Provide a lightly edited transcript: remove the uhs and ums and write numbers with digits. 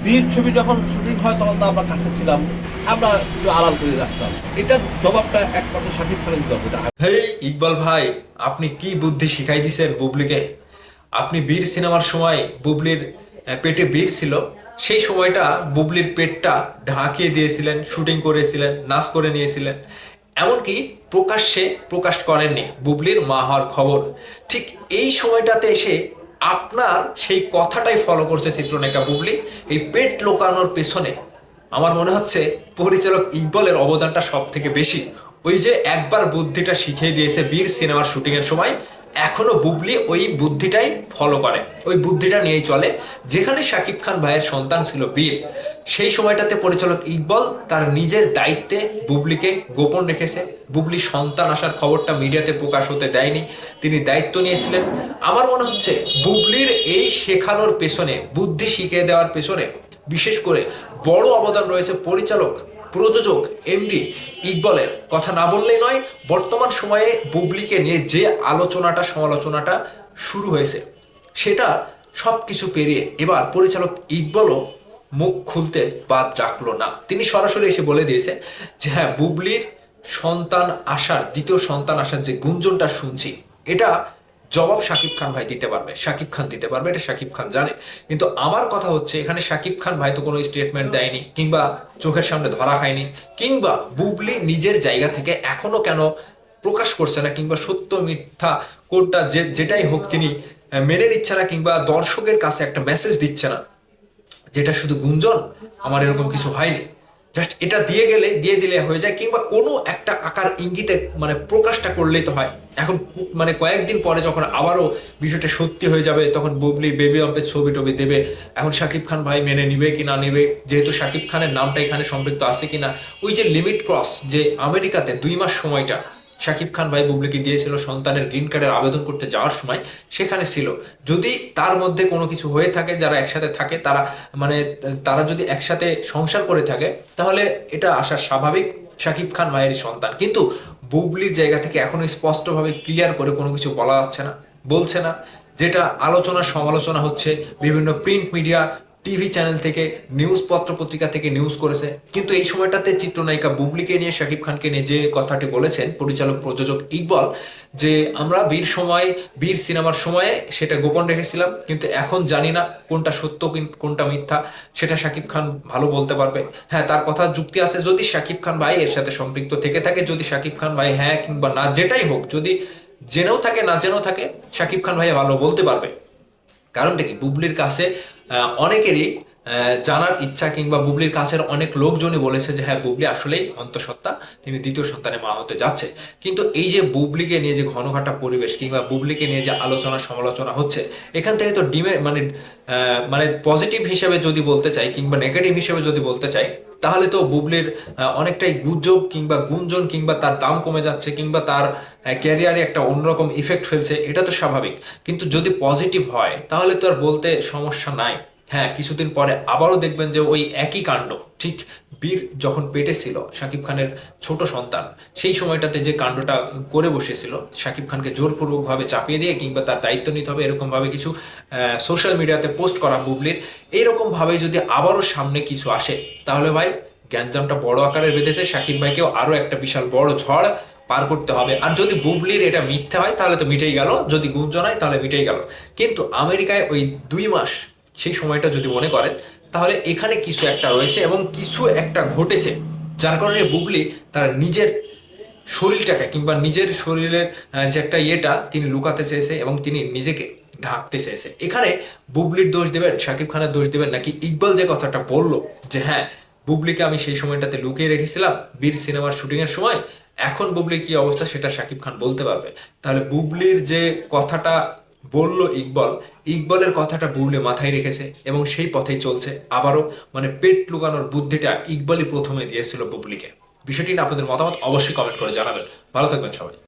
বীর ছবি যখন শুটিং হয় তখন তো আমরা কাছে ছিলাম, আমরা একটু আড়াল করে রাখতাম। এটার জবাবটা একমাত্র শাকিব খানের দিতে হবে। হেই ইকবাল ভাই, আপনি কি বুদ্ধি শিখাই দিছেন বুবলিকে? আপনি বীর সিনেমার সময় বুবলির পেটে বীর ছিল, সেই সময়টা বুবলির পেটটা ঢাকিয়ে দিয়েছিলেন, শুটিং করেছিলেন, নাচ করে নিয়েছিলেন, এমনকি প্রকাশ্যে প্রকাশ করেননি বুবলির মা হওয়ার খবর। ঠিক এই সময়টাতে এসে আপনার সেই কথাটাই ফলো করছে চিত্রনায়িকা বুবলি। এই পেট লোকানোর পেছনে আমার মনে হচ্ছে পরিচালক ইকবালের অবদানটা সব থেকে বেশি। ওই যে একবার বুদ্ধিটা শিখিয়ে দিয়েছে বীর সিনেমার শুটিং এর সময়, এখনো বুবলি ওই বুদ্ধিটাই ফলো করে, ওই বুদ্ধিটা নিয়েই চলে। যেখানে শাকিব খান ভাইয়ের সন্তান ছিল বীর, সেই সময়টাতে পরিচালক ইকবাল তার নিজের দায়িত্বে বুবলিকে গোপন রেখেছে। বুবলি সন্তান আসার খবরটা মিডিয়াতে প্রকাশ হতে দেয়নি, তিনি দায়িত্ব নিয়েছিলেন। আমার মনে হচ্ছে বুবলির এই শেখানোর পেছনে, বুদ্ধি শিখিয়ে দেওয়ার পেছনে বিশেষ করে বড় অবদান রয়েছে পরিচালক, প্রযোজক, এমডি ইকবালের। কথা না বললেই নয়, বর্তমান সময়ে বুবলিকে নিয়ে যে আলোচনাটা সমালোচনাটা শুরু হয়েছে, সেটা সব কিছু পেরিয়ে এবার পরিচালক ইকবালও মুখ খুলতে বাদ রাখলো না। তিনি সরাসরি এসে বলে দিয়েছে যে হ্যাঁ, বুবলির সন্তান আসার, দ্বিতীয় সন্তান আসার যে গুঞ্জনটা শুনছি, এটা জবাব শাকিব খান ভাই দিতে পারবে, শাকিব খান দিতে পারবে, এটা শাকিব খান জানে। কিন্তু আমার কথা হচ্ছে, এখানে শাকিব খান ভাই তো কোনো স্টেটমেন্ট দেয়নি, কিংবা চোখের সামনে ধরা খায়নি, কিংবা বুবলি নিজের জায়গা থেকে এখনো কেন প্রকাশ করছে না, কিংবা সত্য মিথ্যা কোনটা যেটাই হোক তিনি মেনে নিচ্ছে না, কিংবা দর্শকের কাছে একটা মেসেজ দিচ্ছে না যেটা শুধু গুঞ্জন, আমার এরকম কিছু হয়নি, জাস্ট এটা দিয়ে দিলে হয়ে যায়, কিংবা কোনো একটা আকার ইঙ্গিতে মানে প্রকাশটা করলেই তো হয়। এখন মানে কয়েকদিন পরে যখন আবারও বিষয়টা সত্যি হয়ে যাবে, তখন বুবলি বেবি অফ ছবি টবি দেবে। এখন শাকিব খান ভাই মেনে নিবে কি না নিবে, যেহেতু শাকিব খানের নামটা এখানে সম্পৃক্ত আছে কিনা, ওই যে লিমিট ক্রস, যে আমেরিকাতে 2 মাস সময়টা শাকিব খান ভাই বুবলিকে দিয়েছিল সন্তানের গ্রিন কার্ডের আবেদন করতে যাওয়ার সময়, সেখানে ছিল। যদি তার মধ্যে কোনো কিছু হয়ে থাকে, যারা একসাথে থাকে তারা মানে তারা যদি একসাথে সংসার করে থাকে, তাহলে এটা আসা স্বাভাবিক, শাকিব খান ভাইয়ের সন্তান। কিন্তু বুবলির জায়গা থেকে এখনো স্পষ্টভাবে ক্লিয়ার করে কোনো কিছু বলা যাচ্ছে না, বলছে না। যেটা আলোচনা সমালোচনা হচ্ছে, বিভিন্ন প্রিন্ট মিডিয়া, টিভি চ্যানেল থেকে, নিউজ পত্র পত্রিকা থেকে নিউজ করেছে। কিন্তু এই সময়টাতে চিত্রনায়িকা বুবলিকে নিয়ে, শাকিব খানকে নিয়ে যে কথাটি বলেছেন পরিচালক প্রযোজক ইকবাল, যে আমরা বীর সিনেমার সময়ে সেটা গোপন রেখেছিলাম, কিন্তু এখন জানি না কোনটা সত্য কোনটা মিথ্যা, সেটা শাকিব খান ভালো বলতে পারবে। হ্যাঁ, তার কথা যুক্তি আছে, যদি শাকিব খান ভাই এর সাথে সম্পৃক্ত থেকে থাকে, যদি শাকিব খান ভাই হ্যাঁ কিংবা না যেটাই হোক, যদি জেনেও থাকে না জেনেও থাকে, শাকিব খান ভাই ভালো বলতে পারবে। কারণটা কি, বুবলির কাছে অনেকেরই জানার ইচ্ছা, কিংবা বুবলির কাছের অনেক লোকজনই বলেছে যে হ্যাঁ, বুবলি আসলেই অন্তঃসত্ত্বা, তিনি দ্বিতীয় সন্তানের মা হতে যাচ্ছে। কিন্তু এই যে বুবলিকে নিয়ে যে ঘনঘাটা পরিবেশ, কিংবা বুবলিকে নিয়ে যে আলোচনা সমালোচনা হচ্ছে, এখান থেকে তো মানে পজিটিভ হিসেবে যদি বলতে চাই, কিংবা নেগেটিভ হিসেবে যদি বলতে চাই, তাহলে তো বুবলির অনেকটাই গুজব কিংবা গুঞ্জন, কিংবা তার দাম কমে যাচ্ছে, কিংবা তার ক্যারিয়ারে একটা অন্যরকম ইফেক্ট ফেলছে, এটা তো স্বাভাবিক। কিন্তু যদি পজিটিভ হয় তাহলে তো আর বলতে সমস্যা নাই। হ্যাঁ, কিছুদিন পরে আবারও দেখবেন যে ওই একই কাণ্ড, ঠিক বীর যখন পেটে ছিল শাকিব খানের ছোট সন্তান, সেই সময়টাতে যে কাণ্ডটা করে বসেছিল, শাকিব খানকে জোরপূর্বকভাবে চাপিয়ে দিয়ে, কিংবা তার দায়িত্ব নিতে হবে এরকমভাবে কিছু সোশ্যাল মিডিয়াতে পোস্ট করা বুবলির, এইরকমভাবে যদি আবারও সামনে কিছু আসে, তাহলে ভাই গ্যাঞ্জামটা বড় আকারে বেঁধেছে। শাকিব ভাইকেও আরও একটা বিশাল বড় ঝড় পার করতে হবে। আর যদি বুবলির এটা মিথ্যা হয় তাহলে তো মিটেই গেল, যদি গুঞ্জন হয় তাহলে মিটেই গেল। কিন্তু আমেরিকায় ওই 2 মাস, সেই সময়টা যদি মনে করেন, তাহলে এখানে কিছু একটা রয়েছে এবং কিছু একটা ঘটেছে, যার কারণে বুবলি তার নিজের শরীরটাকে, কিংবা নিজের শরীরের যে একটা ইয়েটা তিনি লুকাতে চেয়েছে, এবং তিনি নিজেকে ঢাকতে চেয়েছে। এখানে বুবলির দোষ দেবেন, শাকিব খানের দোষ দেবেন, নাকি ইকবাল যে কথাটা বললো যে হ্যাঁ, বুবলিকে আমি সেই সময়টাতে লুকিয়ে রেখেছিলাম বীর সিনেমার শুটিং এর সময়, এখন বুবলির কি অবস্থা সেটা শাকিব খান বলতে পারবে। তাহলে বুবলির যে কথাটা বলল ইকবাল, ইকবালের কথাটা বুবলি মাথায় রেখেছে এবং সেই পথেই চলছে আবারও। মানে পেট লুকানোর বুদ্ধিটা ইকবালই প্রথমে দিয়েছিল বুবলিকে। বিষয়টি নিয়ে আপনাদের মতামত অবশ্যই কমেন্ট করে জানাবেন। ভালো থাকবেন সবাই।